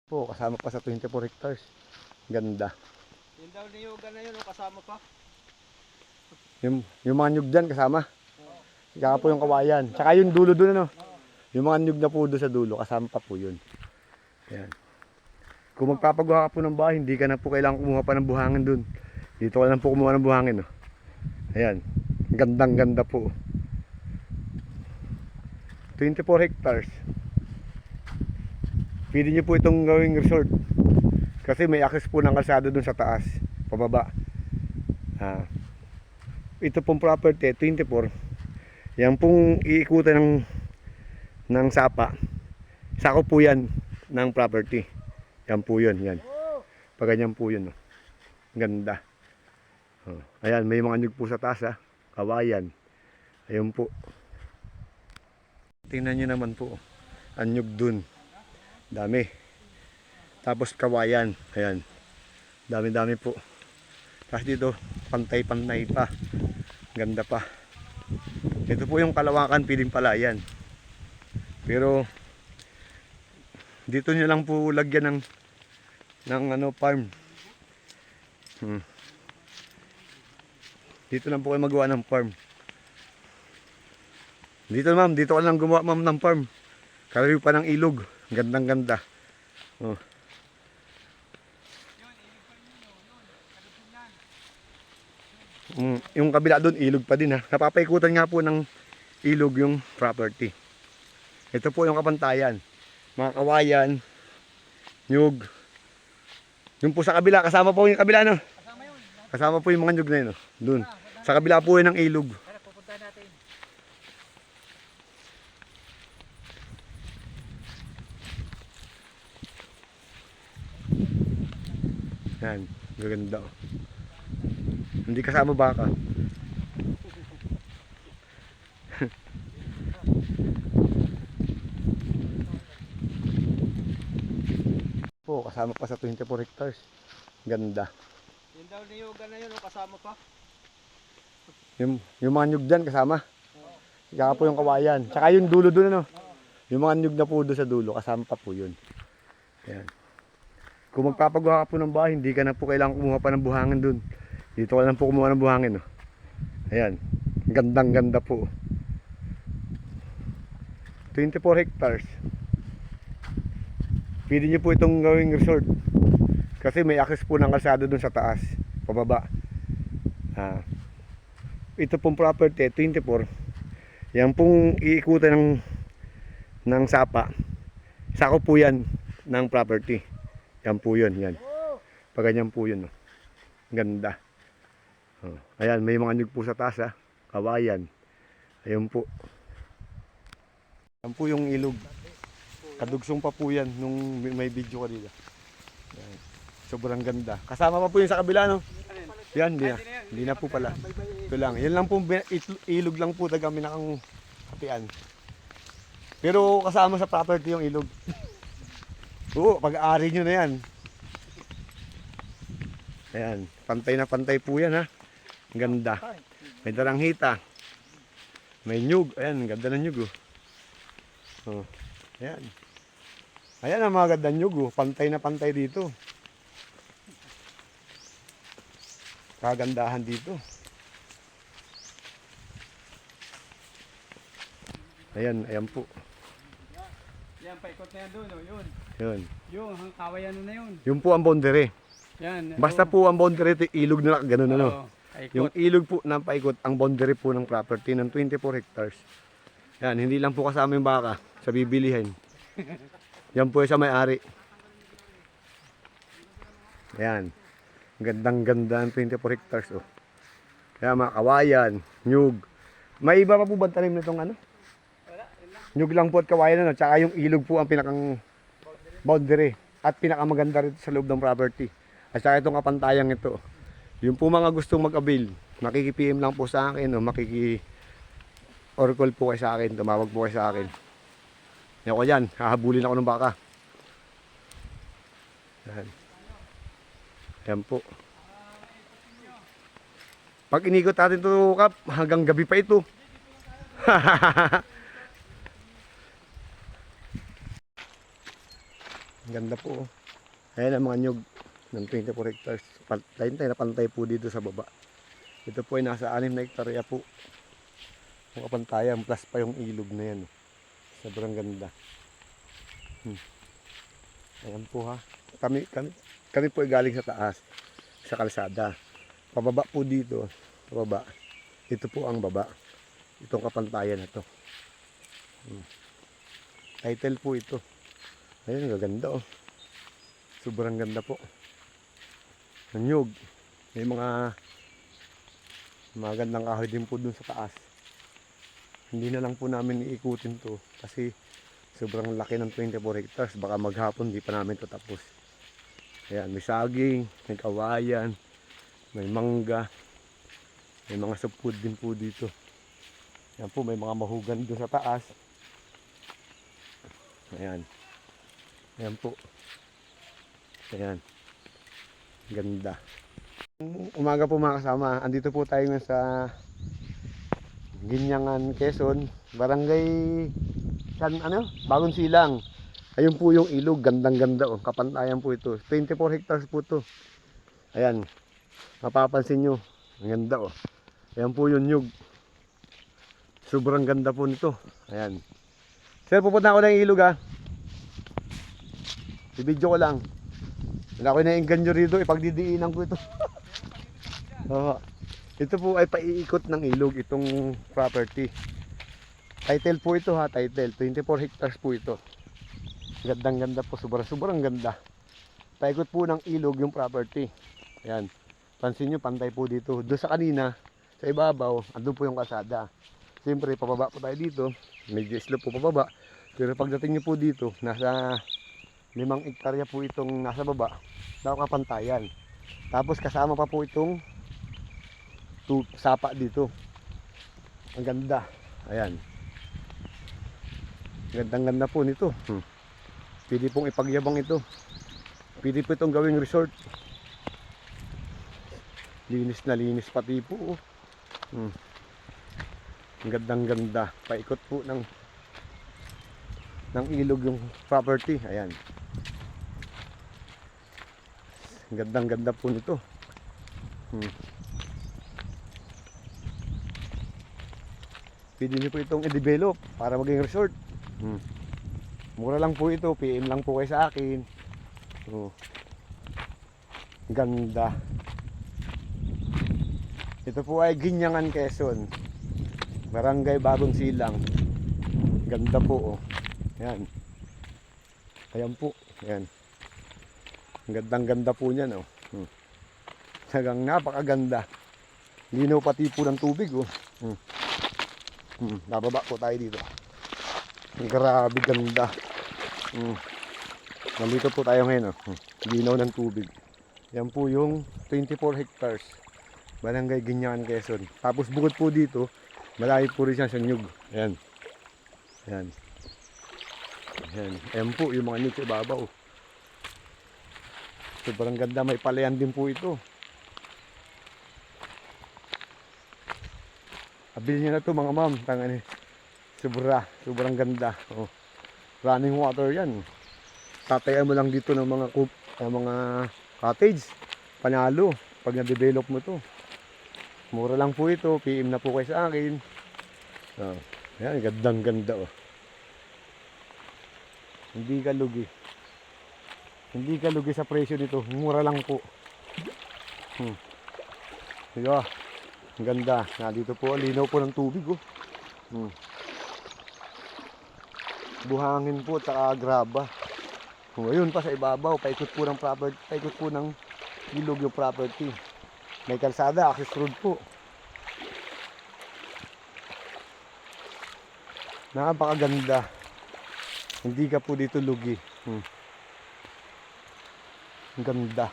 Po, kasama pa sa 24 hectares. Ganda. Yung daw niyugan na yun, kasama pa. Yung mga nyug dyan kasama. Saka po yung kawayan. Saka yung dulo dun ano. Yung mga nyug na po doon sa dulo, kasama pa po yun. Ayan. Kung magpapagawa ka po ng bahay, hindi ka na po kailangan kumuha pa ng buhangin dun. Dito ka lang po kumuha ng buhangin. Oh. Ayan. Gandang ganda po. 24 hectares. Pwede nyo po itong gawing resort. Kasi may access po ng kalsada dun sa taas. Pababa. Ito pong property, 24. Yan pong iikutan ng sapa. Sako po yan ng property. Yan po yun. Yan. Paganyan po yun. Oh. Ganda. Oh. Ayan, may mga nyug po sa taas. Ha? Kawayan. Ayun po. Tingnan nyo naman po. Ang nyug dun. Dami. Tapos kawayan. Ayan. Dami-dami po. Tapos dito, pantay-pantay pa. Ganda pa. Ito po yung Kalawakan, piling palayan. Pero dito nyo lang po lagyan ng ano, farm. Dito lang po kayo magawa ng farm. Dito ma'am, dito ka lang gumawa ma'am ng farm. Kalayo pa ng ilog. Gandang ganda. Oh. Yung kabila doon, ilog pa din ha. Napapaikutan nga po ng ilog yung property. Ito po yung kapantayan. Mga kawayan, nyug. Yung po sa kabila, kasama po yung kabila no? Kasama yun. Kasama po yung mga nyug na yun. No? Doon. Sa kabila po yun ng ilog. Tara, pupunta natin. Yan, gaganda oh. Hindi kasama baka. Po, kasama pa sa 24 hectares. Ganda. Yung daw niyugan na yun, kasama pa. Yung mga nyug dyan kasama. Saka po yung kawayan. Saka yung dulo dun ano. Yung mga nyug na po doon sa dulo, kasama pa po yun. Ayan. Kung magpapagawa ka po ng bahay, hindi ka na po kailangan kumuha pa ng buhangin dun. Dito ka lang po kumuha ng buhangin. Oh. Ayan. Gandang ganda po. 24 hectares. Pwede nyo po itong gawing resort. Kasi may access po ng kalsada dun sa taas. Pababa. Ito pong property, 24. Yan pong iikutan ng sapa. Sako po yan ng property. Yan po yun. Yan. Paganyan po yun. Oh. Ganda. Oh. Ayan, may mga nyug po sa taas. Ha? Kawayan. Ayun po. Yan po yung ilog. Kadugsong pa po yan nung may video ka dito. Yan. Sobrang ganda. Kasama pa po yung sa kabila, no? Yan, hindi na po pala. Ito lang. Yan lang po, ilog lang po taga minakang kapian. Pero kasama sa property yung ilog. Oo, pag-aari nyo na yan. Ayan, pantay na pantay po yan ha. Ganda. May daranghita. May nyug. Ayan, ganda ng nyug oh. Oh. Ayan. Ayan ang mga ganda nyug oh. Pantay na pantay dito. Kagandahan dito. Ayan, ayan po. Yan, paikot na yan doon, oh, yun. Yun. Yung, ang kawayan na yun. Yung po ang boundary. Yan. Basta po ang boundary, ilog na lang, ganun ano. Paikot. Yung ilog po ng paikot, ang boundary po ng property ng 24 hectares. Yan, hindi lang po kasama yung baka sa bibilihin. Yan po sa may-ari. Yan. Gandang ganda ng 24 hectares oh. Kaya mga kawayan, nyug. May iba pa po ba tanim nitong ano? Nyug lang po at kawayan ano, tsaka yung ilog po ang pinakang boundary at pinakamaganda rito sa loob ng property. At saka itong kapantayang ito. Yung po mga gustong mag-avail, makiki-PM lang po sa akin o or call po kayo sa akin, tumawag po kayo sa akin. Yan ko yan, hahabulin ako ng baka. Yan. Yan po. Pag inikot natin ito, Kap, hanggang gabi pa ito. Ganda po. Ayan ang mga nyug ng 24 hectares. Pantay na pantay po dito sa baba. Ito po ay nasa 6 na hektarya po. Ang kapantayan plus pa yung ilog na yan. Sobrang ganda. Ayan po ha. Kami po ay galing sa taas, sa kalsada. Pababa po dito, pababa. Ito po ang baba. Itong kapantayan na to. Title po ito. Ayun, gaganda oh. Sobrang ganda po. Nanyog. May mga magandang kahoy din po dun sa taas. Hindi na lang po namin iikutin to kasi sobrang laki ng 24 hectares. Baka maghapon di pa namin to tapos. Ayan, may saging, may kawayan, may mangga, may mga supud din po dito. Ayan po, may mga mahugan dun sa taas. Ayan. Ayan po. Ayan. Ganda. Umaga po mga kasama. Andito po tayo ngayon sa Ginyangan, Quezon. Barangay Bagong Silang. Ayun po yung ilog. Gandang ganda oh. Kapantayan po ito. 24 hectares po ito. Ayan. Mapapansin nyo. Ang ganda oh. Ayan po yung nyug. Sobrang ganda po nito. Ayan. Sir, pupunta ako ng ilog ha. I-video ko lang. Wala ko na-engganyo rito. Ipagdidiinan ko ito. Ito po ay paiikot ng ilog. Itong property. Title po ito ha. Title. 24 hectares po ito. Gandang ganda po. Sobrang ganda. Paikot po ng ilog yung property. Ayan. Pansin nyo, pantay po dito. Doon sa kanina, sa ibabaw, andun po yung kalsada. Siyempre, pababa po tayo dito. Medyo slope po pababa. Pero pagdating nyo po dito, nasa 5 hektarya po itong nasa baba. Nakapantayan. Tapos kasama pa po itong sapa dito. Ang ganda. Ayan. Gandang-ganda po nito. Pwede pong ipagyabang ito. Pwede po itong gawing resort. Linis na linis pati po. Ang gandang-ganda. Paikot po ng ilog yung property. Ayan. Ang gandang-ganda po nito. Pwede nyo po itong i-develop para maging resort. Mura lang po ito. PM lang po kayo sa akin. Ganda. Ito po ay Ginyangan, Quezon. Barangay Bagong Silang. Ganda po oh. Ayan. Ayan po. Ayan. Gandang ganda po niyan oh. Talagang napakaganda. Linaw pati po ng tubig oh. Nababa po tayo dito. Grabe ganda. Nandito po tayo ngayon oh. Linaw ng tubig. Yan po yung 24 hectares. Barangay Ginyangan, Quezon. Tapos bukod po dito, malayo po rin siya sa nyug. Ayan. Ayan. Ayan. Ayan po yung mga nyug sa ibabaw. Sobrang ganda. May palayan din po ito. Abilin nyo na ito mga ma'am. Sobrang ganda. Oh. Running water yan. Tatayan mo lang dito ng mga cottage. Panalo. Pag na-develop mo to. Mura lang po ito. PM na po kayo sa akin. Ayan. Gandang ganda oh. Hindi ka lugi. Hindi ka lugi sa presyo nito. Mura lang po. Diba? Ang ganda. Dito po, linaw po ng tubig oh. Buhangin po at saka graba. Ayun pa sa ibabaw, paikot po ng property, paikot po ng ilog yung property. May kalsada, access road po. Napakaganda. Hindi ka po dito lugi. Ang ganda.